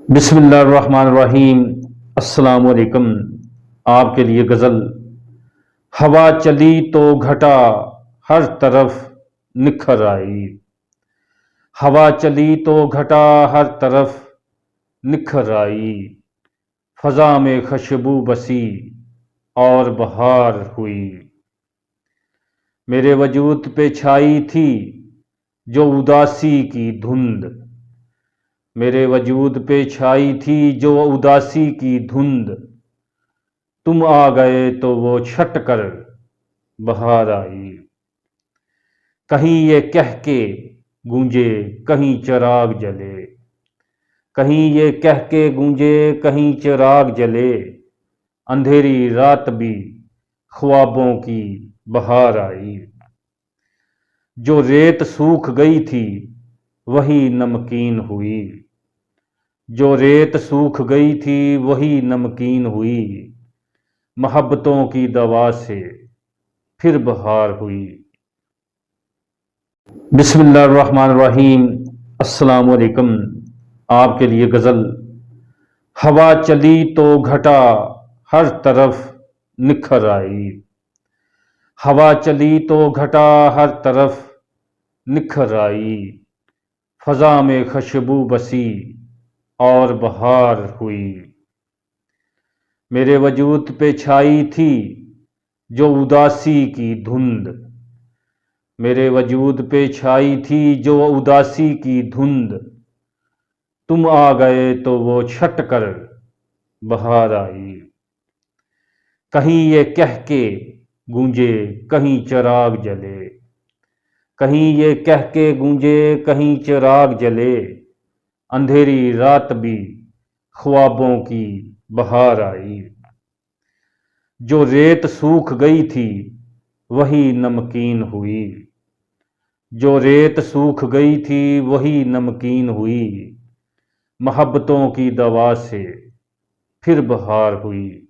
بسم اللہ الرحمن الرحیم۔ السلام علیکم۔ آپ کے لیے غزل۔ ہوا چلی تو گھٹا ہر طرف نکھر آئی، ہوا چلی تو گھٹا ہر طرف نکھر آئی، فضا میں خوشبو بسی اور بہار ہوئی، میرے وجود پہ چھائی تھی جو اداسی کی دھند، میرے وجود پہ چھائی تھی جو اداسی کی دھند، تم آ گئے تو وہ چھٹ کر بہار آئی، کہیں یہ کہہ کے گونجے کہیں چراغ جلے، کہیں یہ کہہ کے گونجے کہیں چراغ جلے، اندھیری رات بھی خوابوں کی بہار آئی، جو ریت سوکھ گئی تھی وہی نمکین ہوئی، جو ریت سوکھ گئی تھی وہی نمکین ہوئی، محبتوں کی دوا سے پھر بہار ہوئی۔ بسم اللہ الرحمن الرحیم۔ السلام علیکم۔ آپ کے لیے غزل۔ ہوا چلی تو گھٹا ہر طرف نکھر آئی، ہوا چلی تو گھٹا ہر طرف نکھر آئی، فضا میں خوشبو بسی اور بہار ہوئی، میرے وجود پہ چھائی تھی جو اداسی کی دھند، میرے وجود پہ چھائی تھی جو اداسی کی دھند، تم آ گئے تو وہ چھٹ کر بہار آئی، کہیں یہ کہہ کے گونجے کہیں چراغ جلے، کہیں یہ کہہ کے گونجے کہیں چراغ جلے، اندھیری رات بھی خوابوں کی بہار آئی، جو ریت سوکھ گئی تھی وہی نمکین ہوئی، جو ریت سوکھ گئی تھی وہی نمکین ہوئی، محبتوں کی دوا سے پھر بہار ہوئی۔